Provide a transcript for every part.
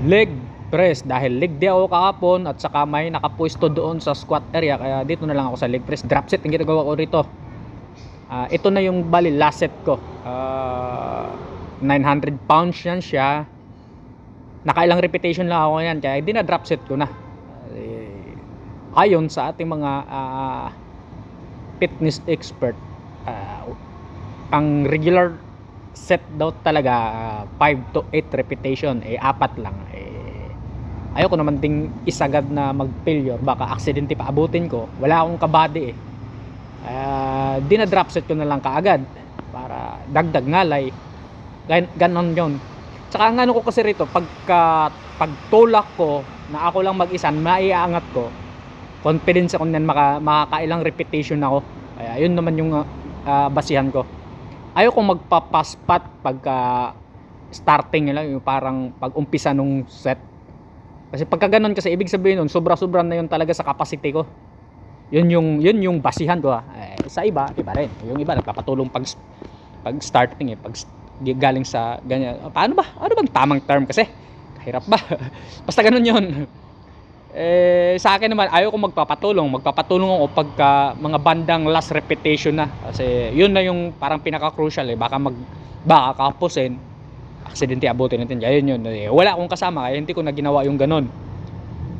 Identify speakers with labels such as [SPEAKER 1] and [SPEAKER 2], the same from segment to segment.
[SPEAKER 1] leg press. Dahil leg day ako kahapon at saka may nakapwesto doon sa squat area, kaya dito na lang ako sa leg press. Drop set ang ginagawa ko rito. Ito na yung bali last set ko. 900 pounds yan siya. Nakailang repetition lang ako yan, kaya hindi na drop set ko na. Ayon sa ating mga fitness expert, ang regular set daw talaga 5 to 8 repetition, apat lang. Ayoko naman ding isagad na mag failure, baka aksidente pa abutin ko, wala akong kabady dinadrop set ko na lang kaagad para dagdag ngalay. Ganon yon. Tsaka ang ano ko kasi rito, pagtulak ko na ako lang mag-isa, maiaangat ko, confidence ako niyan makakailang repetition ako. Kaya yun naman yung basihan ko. Ayoko magpa-pass-pat pagka starting nila, yung parang pag-umpisa nung set. Kasi pagka ganun, kasi ibig sabihin nun, sobra-sobra na yun talaga sa capacity ko. Yun yung basihan ko. Sa iba rin. Yung iba nagpapatulong pag starting pag galing sa ganyan. Paano ba? Ano bang tamang term kasi? Kahirap ba? Basta ganun yun. Sa akin naman, ayaw ko magpapatulong ako pagka mga bandang last repetition na. Kasi yun na yung parang pinaka-crucial baka kapusin, aksidente abutin natin. Ayun yun. Wala akong kasama, kaya hindi ko na ginawa yung ganun.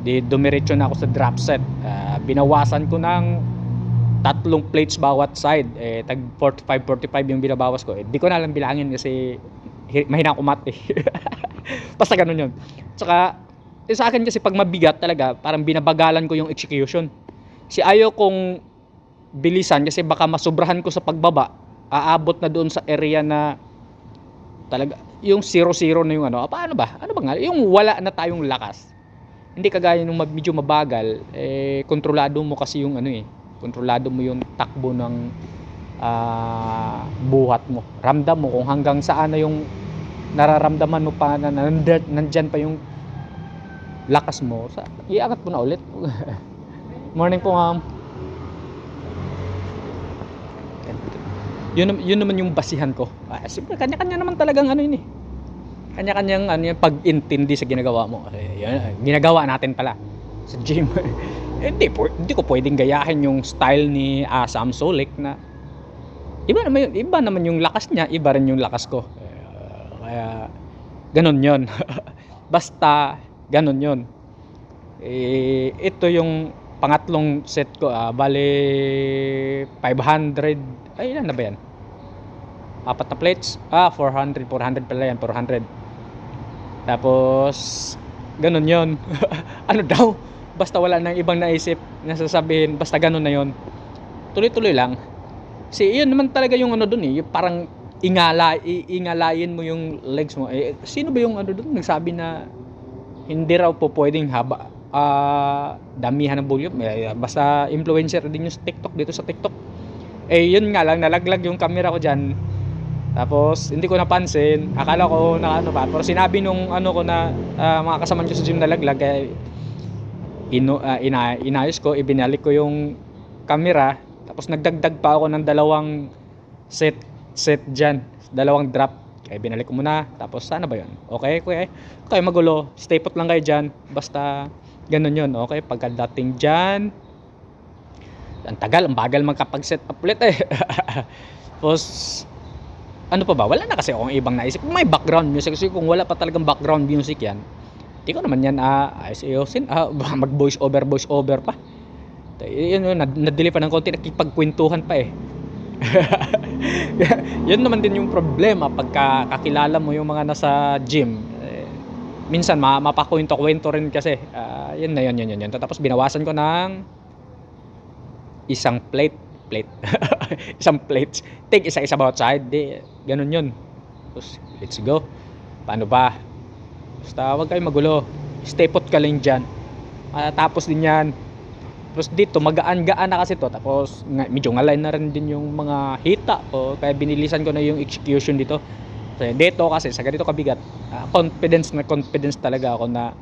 [SPEAKER 1] Dumiretso na ako sa drop set. Binawasan ko ng 3 plates bawat side. Tag 45 yung binabawas ko. Di ko na lang bilangin kasi mahina ako mat Basta ganun yun. Tsaka sa akin kasi pag mabigat talaga, parang binabagalan ko yung execution. Ayaw kong bilisan kasi baka masubrahan ko sa pagbaba. Aabot na doon sa area na talaga yung 0-0 na yung ano. Paano ba? Ano ba nga? Yung wala na tayong lakas. Hindi kagaya nung medyo mabagal, kontrolado mo kasi yung kontrolado mo yung takbo ng buhat mo. Ramdam mo kung hanggang saan na yung nararamdaman mo pa na nandyan pa yung lakas mo. Iangat mo na ulit. Morning po, ma'am. Yun naman yung basihan ko. Siyempre, kanya-kanya naman talagang kanya-kanyang pag-intindi sa ginagawa mo. Ginagawa natin pala sa gym. Hindi ko pwedeng gayahin yung style ni Sam Solik na iba naman yung lakas niya, iba rin yung lakas ko. Kaya ganun yon. Basta ganun yon. Ito yung pangatlong set ko, bali 500, ay ilan na ba yan? 4 na plates, 400 pala yan, 400. Tapos ganun yon. Ano daw, basta wala nang ibang naisip na sasabihin, basta ganun na yon. Tuloy-tuloy lang. Yun naman talaga yung dun yung parang ingalayin mo yung legs mo. Sino ba yung dun nagsabi na hindi raw po pwedeng damihan ng volume. Basta influencer din yung TikTok, dito sa TikTok. Yun nga lang, nalaglag yung camera ko dyan. Tapos hindi ko napansin, akala ko na pa, pero sinabi nung ko na mga kasama ko sa gym nalaglag, kaya inayos ko, ibinalik ko yung camera. Tapos nagdagdag pa ako ng 2 set dyan, 2 drop, kaya binalik ko muna. Tapos sana ba yun? Okay, magulo, stay put lang kayo dyan, basta ganun yun. Okay, pagkadating dyan, ang bagal magkapag-set up ulit Tapos ano pa ba? Wala na kasi akong ibang naisip. May background music kasi kung wala pa talagang background music yan, di ko naman yan ayusin. Mag voice over pa. Yun, nadili pa ng konti, nakipagkwentuhan pa Yun naman din yung problema pagka kakilala mo yung mga nasa gym. Minsan mapakwento-kwento rin kasi. Yun. Tapos binawasan ko ng isang plate isang plates, take isa bawat side, ganun yun. Tapos let's go. Paano ba? Basta wag kayong magulo, stay put ka lang dyan. Tapos din yan. Tapos dito magaan-gaan na kasi to. Tapos medyo ngalay na rin din yung mga hita ko, kaya binilisan ko na yung execution dito. Kasi dito kasi sa ganito kabigat, confidence talaga ako na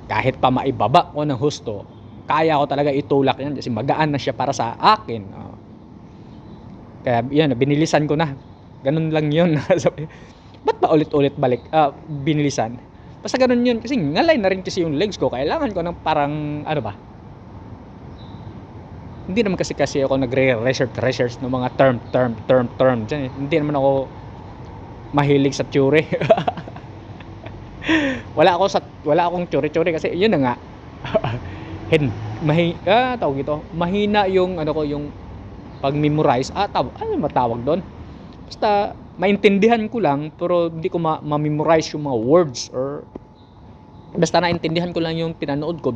[SPEAKER 1] kahit pa maibaba ko ng husto, kaya ko talaga itulak yan kasi magaan na siya para sa akin. Kaya yan, binilisan ko na. Ganun lang yun. Ba't ba ulit-ulit binilisan? Basta ganun yun. Kasi ngalay na rin kasi yung legs ko. Kailangan ko ng parang, ano ba? Hindi naman kasi ako nagre-research ng mga term. Diyan, eh. Hindi naman ako mahilig sa theory. Wala akong theory kasi yun na nga. Tawag ito. Mahina yung ano ko, yung pag-memorize. Ano matawag doon? Basta maintindihan ko lang pero hindi ko ma-memorize yung mga words, or basta naintindihan ko lang yung pinanood ko,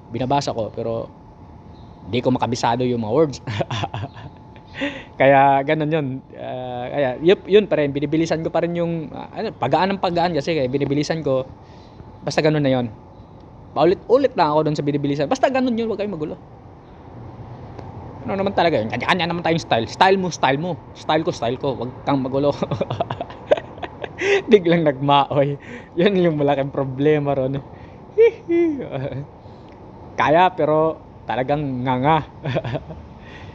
[SPEAKER 1] binabasa ko, pero hindi ko makabisado yung mga words. Kaya ganun yun. Kaya yun pa rin, binibilisan ko pa rin yung pagaan kasi, kaya binibilisan ko. Basta ganun na yun. Paulit-ulit lang ako doon sa binibilisan. Basta ganun yun, huwag kayong magulo. Ano naman talaga yun, kanya naman tayong style mo, style ko, huwag kang magulo. Biglang nagmaoy, yun yung malaking problema ron. Kaya pero talagang nganga.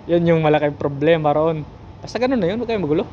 [SPEAKER 1] Yun yung malaking problema ron. Basta ganun na yun, huwag kayong magulo.